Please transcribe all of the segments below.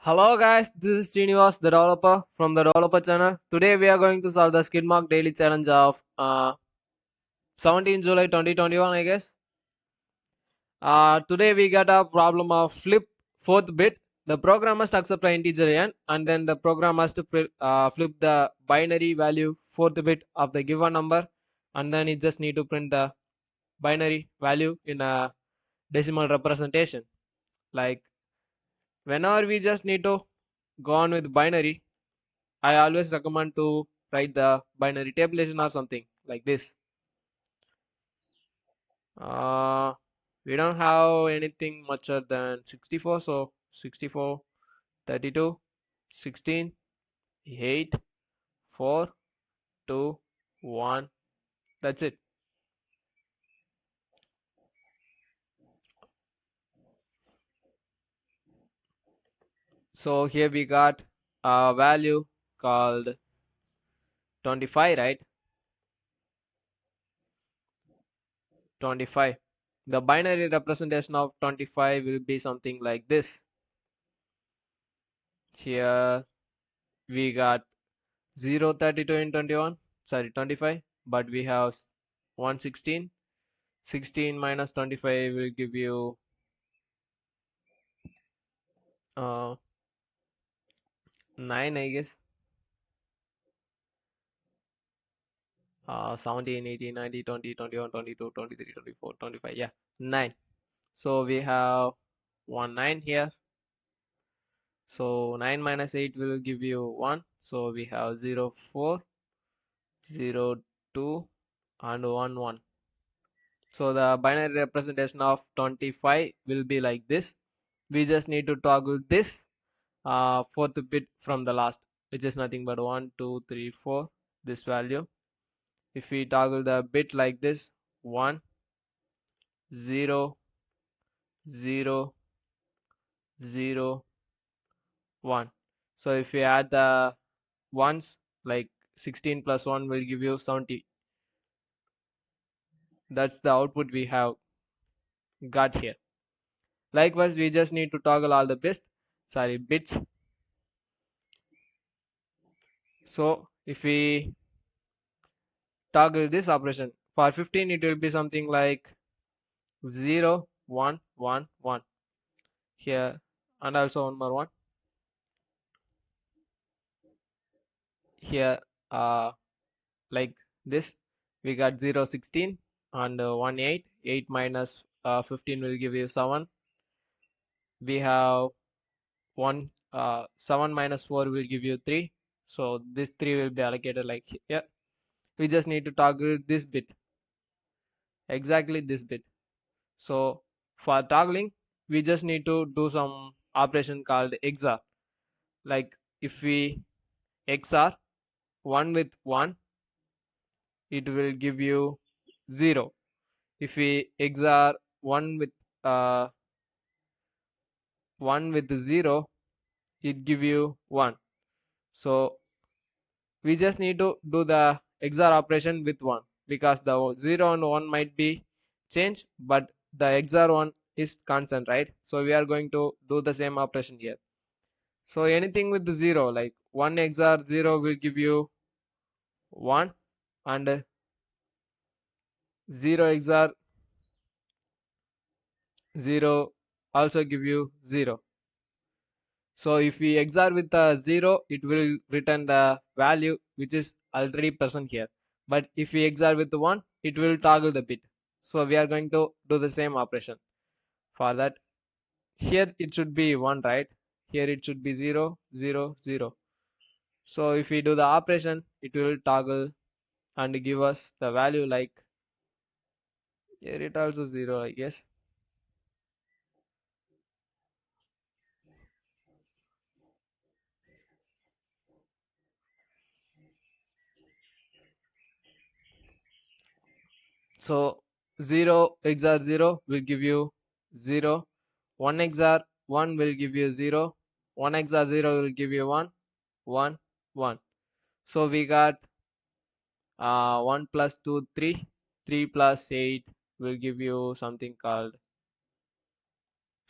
Hello guys, this is Srinivas, the developer from the developer channel. Today we are going to solve the SKIDMARK daily challenge of 17 July 2021, I guess. Today we got a problem of flip fourth bit. The program must accept the integer n, and then the program must flip the binary value fourth bit of the given number, and then it just need to print the binary value in a decimal representation. Like whenever we just need to go on with binary, I always recommend to write the binary tabulation or something like this. Uh, we don't have anything mucher than 64, so 64, 32, 16, 8, 4, 2, 1. That's it. So here we got a value called 25, right? 25. The binary representation of 25 will be something like this. Here we got 0, 32 and 21, sorry 25, but we have 116. 16 minus 25 will give you 9, I guess. 17, 18, 19, 20, 21, 22, 23, 24, 25, yeah, 9. So we have 9 here. So 9 minus 8 will give you 1. So we have 0, 4, 0, 2, and 1, 1. So the binary representation of 25 will be like this. We just need to toggle this fourth bit from the last, which is nothing but 1, 2, 3, 4, this value. If we toggle the bit like this, 1, 0, 0, 0, 1. So if we add the ones, like 16 plus 1 will give you 70. That's the output we have got here. Likewise, we just need to toggle all the bits. So if we toggle this operation for 15, it will be something like 0, 1, 1, 1 here, and also one more one here. Like this, we got 0, 16 and 1, 8. 8 minus 15 will give you 7. We have 7 minus 4 will give you 3. So this 3 will be allocated like here. We just need to toggle this bit, exactly this bit. So for toggling, we just need to do some operation called XOR. Like if we XOR 1 with 1, it will give you 0. If we XOR 1 with 0, it give you 1. So we just need to do the XOR operation with 1, because the 0 and 1 might be changed, but the XOR 1 is constant, right? So we are going to do the same operation here. So anything with the 0, like 1 XOR 0 will give you 1, and 0 XOR 0 also give you 0. So if we XOR with the 0, it will return the value which is already present here. But if we XOR with the 1, it will toggle the bit. So we are going to do the same operation. For that, here it should be 1, right? Here it should be 0, 0, 0. So if we do the operation, it will toggle and give us the value like, here it also 0, I guess. So 0 XOR 0 will give you 0. 1 XOR 1 will give you 0. 1 XOR 0 will give you 1, 1, 1. So we got 1 plus 2, 3. 3 plus 8 will give you something called,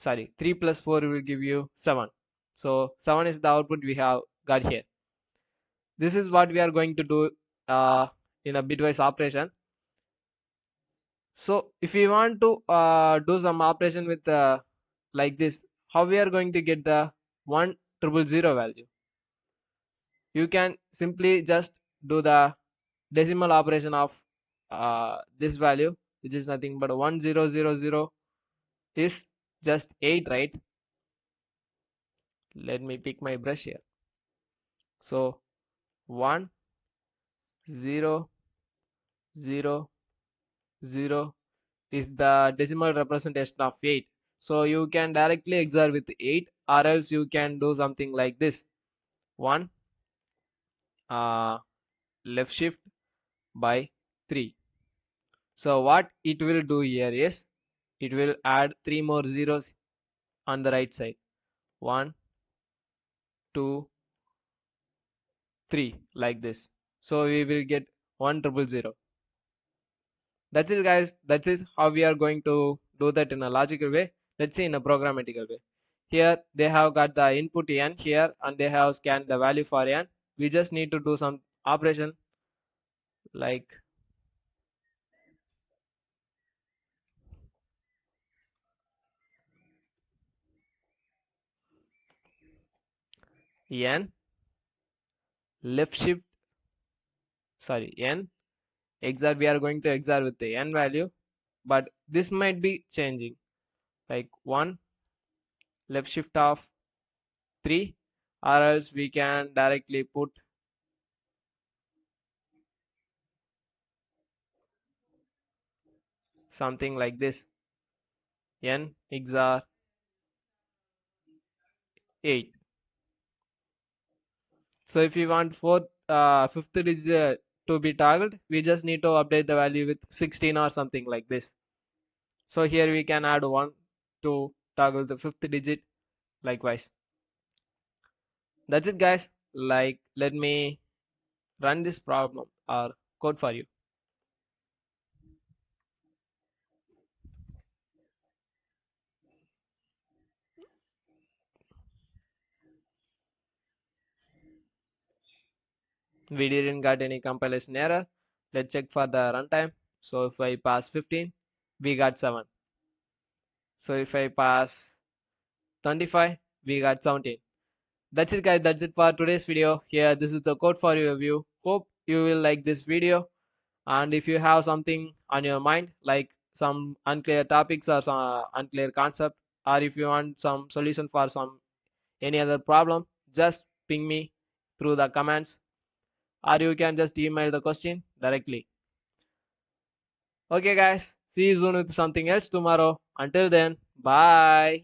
3 plus 4 will give you 7. So 7 is the output we have got here. This is what we are going to do in a bitwise operation. So if we want to do some operation with like this, how we are going to get the 1000 value? You can simply just do the decimal operation of this value, which is nothing but 1000 is just 8, right? Let me pick my brush here. So 1 0 0 0 is the decimal representation of 8. So you can directly XOR with 8, or else you can do something like this. 1 left shift by 3. So what it will do here is it will add 3 more zeros on the right side. 1 2 3 like this. So we will get 1000. That's it, guys. That is how we are going to do that in a logical way. Let's see in a programmatical way. Here they have got the input n here, and they have scanned the value for n. We just need to do some operation like n left shift, sorry, n XOR. We are going to XOR with the n value, but this might be changing, like 1 left shift of 3, or else we can directly put something like this, n XOR 8. So if we want fifth digit to be toggled, we just need to update the value with 16 or something like this. So here we can add 1 to toggle the fifth digit likewise. That's it, guys. Like, let me run this problem or code for you. We didn't get any compilation error. Let's check for the runtime. So if I pass 15, we got 7. So if I pass 25, we got 17. That's it, guys. That's it for today's video. Here, this is the code for your review. Hope you will like this video. And if you have something on your mind, like some unclear topics or some unclear concept, or if you want some solution for some any other problem, just ping me through the comments, or you can just email the question directly. Okay, guys. See you soon with something else tomorrow. Until then, bye.